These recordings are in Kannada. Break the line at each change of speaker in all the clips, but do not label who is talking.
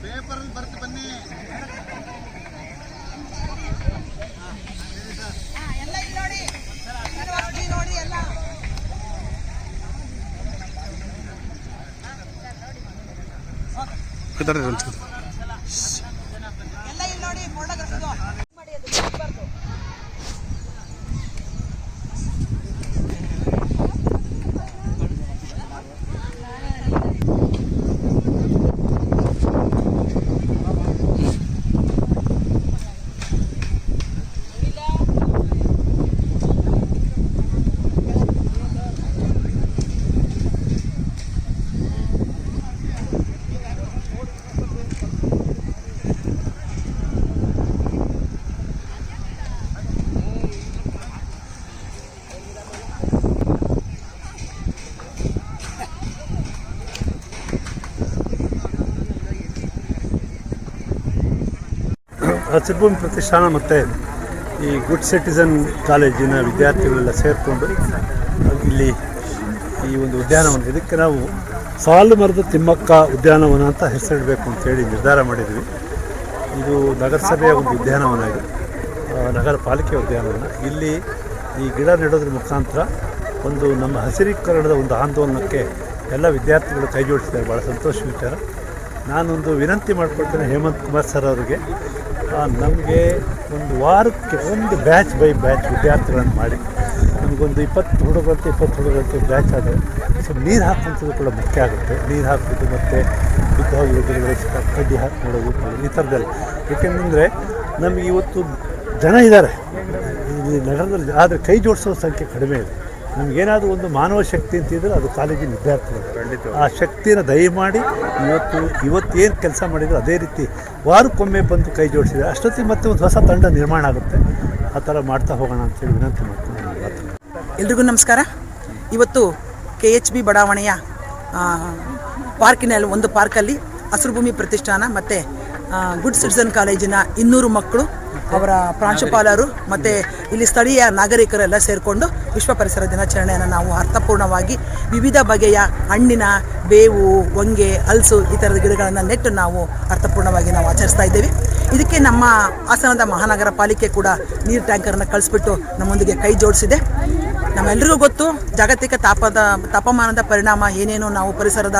ಪೇಪರ್ ಬರ್ತು ಬನ್ನಿ ಎಲ್ಲ ಇಲ್ಲಿ ನೋಡಿ ಎಲ್ಲ ಇಲ್ಲಿ ನೋಡಿ ಫೋಟೋಗ್ರಾಫ್ ಮಾಡಿ ಅದು ಬರ್ದು
ಹಸಿರುಭೂಮಿ ಪ್ರತಿಷ್ಠಾನ ಮತ್ತು ಈ ಗುಡ್ ಸಿಟಿಸನ್ ಕಾಲೇಜಿನ ವಿದ್ಯಾರ್ಥಿಗಳೆಲ್ಲ ಸೇರಿಕೊಂಡು ಇಲ್ಲಿ ಈ ಒಂದು ಉದ್ಯಾನವನ, ಇದಕ್ಕೆ ನಾವು ಸಾಲು ಮರದ ತಿಮ್ಮಕ್ಕ ಉದ್ಯಾನವನ ಅಂತ ಹೆಸರಿಡಬೇಕು ಅಂತೇಳಿ ನಿರ್ಧಾರ ಮಾಡಿದ್ವಿ. ಇದು ನಗರಸಭೆಯ ಒಂದು ಉದ್ಯಾನವನ, ಇದು ನಗರ ಪಾಲಿಕೆ ಉದ್ಯಾನವನ. ಇಲ್ಲಿ ಈ ಗಿಡ ನೆಡೋದ್ರ ಮುಖಾಂತರ ಒಂದು ನಮ್ಮ ಹಸಿರೀಕರಣದ ಒಂದು ಆಂದೋಲನಕ್ಕೆ ಎಲ್ಲ ವಿದ್ಯಾರ್ಥಿಗಳು ಕೈ ಜೋಡಿಸಿದ್ದಾರೆ. ಭಾಳ ಸಂತೋಷ ವಿಚಾರ. ನಾನೊಂದು ವಿನಂತಿ ಮಾಡಿಕೊಳ್ತೇನೆ ಹೇಮಂತ್ ಕುಮಾರ್ ಸರ್ ಅವರಿಗೆ, ನಮಗೆ ಒಂದು ವಾರಕ್ಕೆ ಒಂದು ಬ್ಯಾಚ್ ಬೈ ಬ್ಯಾಚ್ ವಿದ್ಯಾರ್ಥಿಗಳನ್ನು ಮಾಡಿ ನಮಗೊಂದು 20 ಹುಡುಗರಂತೆ ಬ್ಯಾಚ್ ಆದರೆ ಸ್ವಲ್ಪ ನೀರು ಹಾಕುವಂಥದ್ದು ಕೂಡ ಮುಖ್ಯ ಆಗುತ್ತೆ. ನೀರು ಹಾಕೋದು ಮತ್ತು ಬಿದ್ದೋಗಿ ಕಡ್ಡಿ ಹಾಕಿ ನೋಡೋದು ಈ ಥರದ್ದೆಲ್ಲ. ಏಕೆಂದರೆ ನಮಗೆ ಇವತ್ತು ಜನ ಇದ್ದಾರೆ ಇಲ್ಲಿ ನಗರದಲ್ಲಿ, ಆದರೆ ಕೈ ಜೋಡಿಸೋ ಸಂಖ್ಯೆ ಕಡಿಮೆ ಇದೆ. ನಮಗೇನಾದರೂ ಒಂದು ಮಾನವ ಶಕ್ತಿ ಅಂತಿದ್ರೆ ಅದು ಕಾಲೇಜಿನ ವಿದ್ಯಾರ್ಥಿಗಳು. ಆ ಶಕ್ತಿಯನ್ನು ದಯಮಾಡಿ ಇವತ್ತೇನು ಕೆಲಸ ಮಾಡಿದ್ರು ಅದೇ ರೀತಿ ವಾರಕ್ಕೊಮ್ಮೆ ಬಂದು ಕೈ ಜೋಡಿಸಿದೆ. ಅಷ್ಟೊತ್ತಿಗೆ ಮತ್ತೆ ಒಂದು ಹೊಸ ತಂಡ ನಿರ್ಮಾಣ ಆಗುತ್ತೆ. ಆ ಥರ ಮಾಡ್ತಾ ಹೋಗೋಣ ಅಂತೇಳಿ ವಿನಂತಿ ಮಾಡ್ತೀನಿ.
ಎಲ್ರಿಗೂ ನಮಸ್ಕಾರ. ಇವತ್ತು KHB ಬಡಾವಣೆಯ ಪಾರ್ಕಿನಲ್ಲಿ ಒಂದು ಪಾರ್ಕಲ್ಲಿ ಹಸಿರುಭೂಮಿ ಪ್ರತಿಷ್ಠಾನ ಮತ್ತು ಗುಡ್ ಸಿಟಿಸನ್ ಕಾಲೇಜಿನ 200 ಮಕ್ಕಳು, ಅವರ ಪ್ರಾಂಶುಪಾಲರು ಮತ್ತು ಇಲ್ಲಿ ಸ್ಥಳೀಯ ನಾಗರಿಕರೆಲ್ಲ ಸೇರಿಕೊಂಡು ವಿಶ್ವ ಪರಿಸರ ದಿನಾಚರಣೆಯನ್ನು ನಾವು ಅರ್ಥಪೂರ್ಣವಾಗಿ ವಿವಿಧ ಬಗೆಯ ಹಣ್ಣಿನ ಬೇವು, ಹೊಂಗೆ, ಹಲಸು ಈ ಥರದ ಗಿಡಗಳನ್ನು ನೆಟ್ಟು ನಾವು ಅರ್ಥಪೂರ್ಣವಾಗಿ ನಾವು ಆಚರಿಸ್ತಾ ಇದ್ದೇವೆ. ಇದಕ್ಕೆ ನಮ್ಮ ಹಾಸನದ ಮಹಾನಗರ ಪಾಲಿಕೆ ಕೂಡ ನೀರು ಟ್ಯಾಂಕರನ್ನು ಕಳಿಸ್ಬಿಟ್ಟು ನಮ್ಮೊಂದಿಗೆ ಕೈ ಜೋಡಿಸಿದೆ. ನಮ್ಮೆಲ್ಲರಿಗೂ ಗೊತ್ತು, ಜಾಗತಿಕ ತಾಪಮಾನದ ಪರಿಣಾಮ ಏನೇನು ನಾವು ಪರಿಸರದ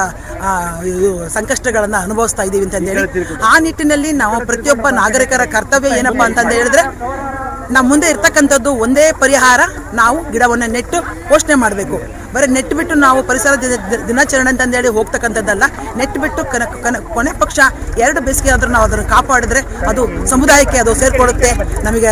ಸಂಕಷ್ಟಗಳನ್ನು ಅನುಭವಿಸ್ತಾ ಇದ್ದೀವಿ ಅಂತಂದೇಳಿ, ಆ ನಿಟ್ಟಿನಲ್ಲಿ ನಾವು ಪ್ರತಿಯೊಬ್ಬ ನಾಗರಿಕರ ಕರ್ತವ್ಯ ಏನಪ್ಪ ಅಂತಂದು ಹೇಳಿದ್ರೆ, ನಮ್ಮ ಮುಂದೆ ಇರ್ತಕ್ಕಂಥದ್ದು ಒಂದೇ ಪರಿಹಾರ, ನಾವು ಗಿಡವನ್ನು ನೆಟ್ಟು ಪೋಷಣೆ ಮಾಡಬೇಕು. ಬರೀ ನೆಟ್ಟು ಬಿಟ್ಟು ನಾವು ಪರಿಸರ ದಿನಾಚರಣೆ ಅಂತಂದೇಳಿ ಹೋಗ್ತಕ್ಕಂಥದ್ದಲ್ಲ. ನೆಟ್ಟು ಬಿಟ್ಟು ಕೊನೆ ಪಕ್ಷ 2 ಬೇಸಿಗೆ ಆದರೂ ನಾವು ಅದನ್ನು ಕಾಪಾಡಿದ್ರೆ ಅದು ಸಮುದಾಯಕ್ಕೆ ಅದು ಸೇರಿಕೊಳ್ಳುತ್ತೆ. ನಮಗೆ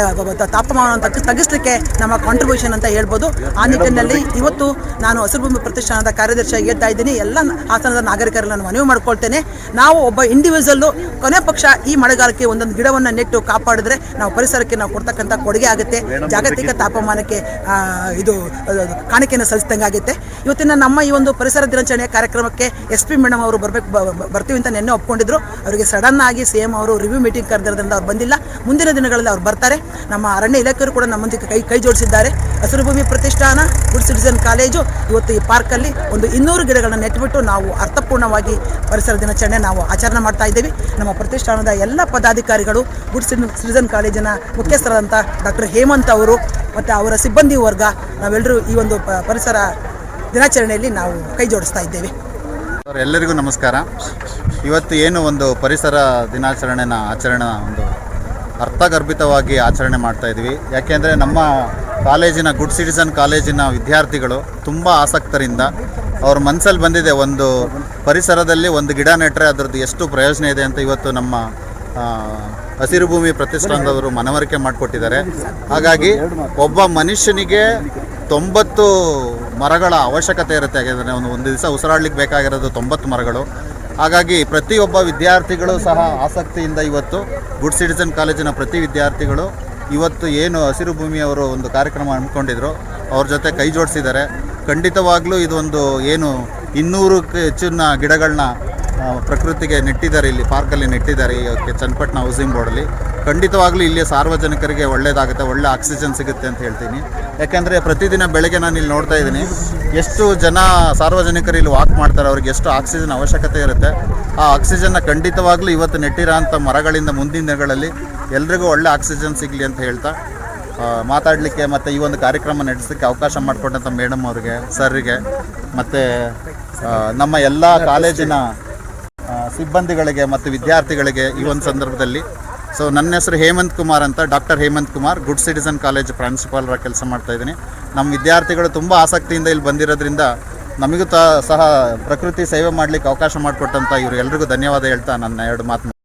ತಾಪಮಾನ ತಗ್ಗಿಸಲಿಕ್ಕೆ ನಮ್ಮ ಕಾಂಟ್ರಿಬ್ಯೂಷನ್ ಅಂತ ಹೇಳ್ಬೋದು. ಆ ನಿಟ್ಟಿನಲ್ಲಿ ಇವತ್ತು ನಾನು ಹಸಿರುಭೂಮಿ ಪ್ರತಿಷ್ಠಾನದ ಕಾರ್ಯದರ್ಶಿಯಾಗಿ ಹೇಳ್ತಾ ಇದ್ದೀನಿ. ಎಲ್ಲ ಹಾಸನದ ನಾಗರಿಕರಲ್ಲಿ ನಾನು ಮನವಿ ಮಾಡ್ಕೊಳ್ತೇನೆ, ನಾವು ಒಬ್ಬ ಇಂಡಿವಿಜುವಲ್ಲು ಕೊನೆ ಪಕ್ಷ ಈ ಮಳೆಗಾಲಕ್ಕೆ ಒಂದೊಂದು ಗಿಡವನ್ನು ನೆಟ್ಟು ಕಾಪಾಡಿದ್ರೆ ನಾವು ಪರಿಸರಕ್ಕೆ ನಾವು ಕೊಡ್ತಕ್ಕಂಥ ಕೊಡುಗೆ ಆಗುತ್ತೆ. ಜಾಗತಿಕ ತಾಪಮಾನಕ್ಕೆ ಇದು ಕಾಣಿಕೆಯನ್ನು ಸಲ್ಲಿಸಿದಂಗೆ ಆಗುತ್ತೆ. ಇವತ್ತಿನ ನಮ್ಮ ಈ ಒಂದು ಪರಿಸರ ದಿನಾಚರಣೆಯ ಕಾರ್ಯಕ್ರಮಕ್ಕೆ SP ಮೇಡಮ್ ಅವರು ಬರ್ತೀವಿ ಅಂತ ನಿನ್ನೆ ಒಪ್ಕೊಂಡಿದ್ರು. ಅವರಿಗೆ ಸಡನ್ ಆಗಿ CM ಅವರು ರಿವ್ಯೂ ಮೀಟಿಂಗ್ ಕರೆದಿರೋದ್ರಿಂದ ಅವ್ರು ಬಂದಿಲ್ಲ. ಮುಂದಿನ ದಿನಗಳಲ್ಲಿ ಅವ್ರು ಬರ್ತಾರೆ. ನಮ್ಮ ಅರಣ್ಯ ಇಲಾಖೆಯವರು ಕೂಡ ನಮ್ಮೊಂದಿಗೆ ಕೈ ಜೋಡಿಸಿದ್ದಾರೆ. ಹಸಿರುಭೂಮಿ ಪ್ರತಿಷ್ಠಾನ, ಗುಡ್ ಸಿಟಿಸನ್ ಕಾಲೇಜು ಇವತ್ತು ಈ ಪಾರ್ಕಲ್ಲಿ ಒಂದು 200 ಗಿಡಗಳನ್ನು ನೆಟ್ಟುಬಿಟ್ಟು ನಾವು ಅರ್ಥಪೂರ್ಣವಾಗಿ ಪರಿಸರ ದಿನಾಚರಣೆ ನಾವು ಆಚರಣೆ ಮಾಡ್ತಾ ಇದ್ದೇವೆ. ನಮ್ಮ ಪ್ರತಿಷ್ಠಾನದ ಎಲ್ಲ ಪದಾಧಿಕಾರಿಗಳು, ಗುಡ್ ಸಿಟಿಸನ್ ಕಾಲೇಜಿನ ಮುಖ್ಯಸ್ಥರಾದಂಥ ಡಾಕ್ಟರ್ ಹೇಮಂತ್ ಅವರು ಮತ್ತು ಅವರ ಸಿಬ್ಬಂದಿ ವರ್ಗ, ನಾವೆಲ್ಲರೂ ಈ ಒಂದು ಪರಿಸರ ದಿನಾಚರಣೆಯಲ್ಲಿ ನಾವು ಕೈ ಜೋಡಿಸ್ತಾ ಇದ್ದೇವೆ.
ಎಲ್ಲರಿಗೂ ನಮಸ್ಕಾರ. ಇವತ್ತು ಏನು ಒಂದು ಪರಿಸರ ದಿನಾಚರಣೆನ ಒಂದು ಅರ್ಥಗರ್ಭಿತವಾಗಿ ಆಚರಣೆ ಮಾಡ್ತಾ ಇದ್ವಿ. ಯಾಕೆಂದರೆ ನಮ್ಮ ಕಾಲೇಜಿನ ಗುಡ್ ಸಿಟಿಸನ್ ಕಾಲೇಜಿನ ವಿದ್ಯಾರ್ಥಿಗಳು ತುಂಬ ಆಸಕ್ತರಿಂದ ಅವ್ರ ಮನಸ್ಸಲ್ಲಿ ಬಂದಿದೆ, ಒಂದು ಪರಿಸರದಲ್ಲಿ ಒಂದು ಗಿಡ ನೆಟ್ಟರೆ ಅದರದ್ದು ಎಷ್ಟು ಪ್ರಯೋಜನ ಇದೆ ಅಂತ ಇವತ್ತು ನಮ್ಮ ಹಸಿರು ಭೂಮಿ ಪ್ರತಿಷ್ಠಾನದವರು ಮನವರಿಕೆ ಮಾಡಿಕೊಟ್ಟಿದ್ದಾರೆ. ಹಾಗಾಗಿ ಒಬ್ಬ ಮನುಷ್ಯನಿಗೆ 90 ಮರಗಳ ಅವಶ್ಯಕತೆ ಇರುತ್ತೆ. ಯಾಕೆಂದರೆ ಒಂದು ದಿವಸ ಉಸಿರಾಡ್ಲಿಕ್ಕೆ ಬೇಕಾಗಿರೋದು 90 ಮರಗಳು. ಹಾಗಾಗಿ ಪ್ರತಿಯೊಬ್ಬ ವಿದ್ಯಾರ್ಥಿಗಳು ಸಹ ಆಸಕ್ತಿಯಿಂದ ಇವತ್ತು ಗುಡ್ ಸಿಟಿಸನ್ ಕಾಲೇಜಿನ ಪ್ರತಿ ವಿದ್ಯಾರ್ಥಿಗಳು ಇವತ್ತು ಏನು ಹಸಿರು ಭೂಮಿಯವರು ಒಂದು ಕಾರ್ಯಕ್ರಮ ಹಮ್ಮಿಕೊಂಡಿದ್ರು ಅವ್ರ ಜೊತೆ ಕೈ ಜೋಡಿಸಿದ್ದಾರೆ. ಖಂಡಿತವಾಗ್ಲೂ ಇದೊಂದು ಏನು 200ಕ್ಕೆ ಹೆಚ್ಚಿನ ಗಿಡಗಳನ್ನ ಪ್ರಕೃತಿಗೆ ನೆಟ್ಟಿದ್ದಾರೆ, ಇಲ್ಲಿ ಪಾರ್ಕಲ್ಲಿ ನೆಟ್ಟಿದ್ದಾರೆ ಈ ಚನ್ನಪಟ್ಟಣ ಹೌಸಿಂಗ್ ಬೋರ್ಡಲ್ಲಿ. ಖಂಡಿತವಾಗ್ಲೂ ಇಲ್ಲಿ ಸಾರ್ವಜನಿಕರಿಗೆ ಒಳ್ಳೆಯದಾಗುತ್ತೆ, ಒಳ್ಳೆ ಆಕ್ಸಿಜನ್ ಸಿಗುತ್ತೆ ಅಂತ ಹೇಳ್ತೀನಿ. ಯಾಕೆಂದರೆ ಪ್ರತಿದಿನ ಬೆಳಗ್ಗೆ ನಾನು ಇಲ್ಲಿ ನೋಡ್ತಾ ಇದ್ದೀನಿ ಎಷ್ಟು ಜನ ಸಾರ್ವಜನಿಕರು ಇಲ್ಲಿ ವಾಕ್ ಮಾಡ್ತಾರೆ, ಅವ್ರಿಗೆ ಎಷ್ಟು ಆಕ್ಸಿಜನ್ ಅವಶ್ಯಕತೆ ಇರುತ್ತೆ. ಆ ಆಕ್ಸಿಜನ್ನ ಖಂಡಿತವಾಗ್ಲೂ ಇವತ್ತು ನೆಟ್ಟಿರೋಂಥ ಮರಗಳಿಂದ ಮುಂದಿನ ದಿನಗಳಲ್ಲಿ ಎಲ್ರಿಗೂ ಒಳ್ಳೆ ಆಕ್ಸಿಜನ್ ಸಿಗಲಿ ಅಂತ ಹೇಳ್ತಾ ಮಾತಾಡಲಿಕ್ಕೆ ಮತ್ತು ಈ ಒಂದು ಕಾರ್ಯಕ್ರಮ ನಡೆಸಲಿಕ್ಕೆ ಅವಕಾಶ ಮಾಡಿಕೊಟ್ಟಂಥ ಮೇಡಮ್ ಅವ್ರಿಗೆ, ಸರ್ರಿಗೆ ಮತ್ತು ನಮ್ಮ ಎಲ್ಲ ಕಾಲೇಜಿನ ಸಿಬ್ಬಂದಿಗಳಿಗೆ ಮತ್ತು ವಿದ್ಯಾರ್ಥಿಗಳಿಗೆ ಈ ಒಂದು ಸಂದರ್ಭದಲ್ಲಿ ನನ್ನ ಹೆಸರು ಹೇಮಂತ್ ಕುಮಾರ್ ಅಂತ, doctor Hemanth Kumar, good citizen college ಪ್ರಾಂಶುಪಾಲರ ಕೆಲಸ ಮಾಡ್ತಾಯಿದ್ದೀನಿ. ನಮ್ಮ ವಿದ್ಯಾರ್ಥಿಗಳು ತುಂಬ ಆಸಕ್ತಿಯಿಂದ ಇಲ್ಲಿ ಬಂದಿರೋದ್ರಿಂದ ನಮಗೂ ಸಹ ಪ್ರಕೃತಿ ಸೇವೆ ಮಾಡಲಿಕ್ಕೆ ಅವಕಾಶ ಮಾಡಿಕೊಟ್ಟಂಥ ಇವರು ಎಲ್ರಿಗೂ ಧನ್ಯವಾದ ಹೇಳ್ತಾ ನನ್ನ 2 ಮಾತು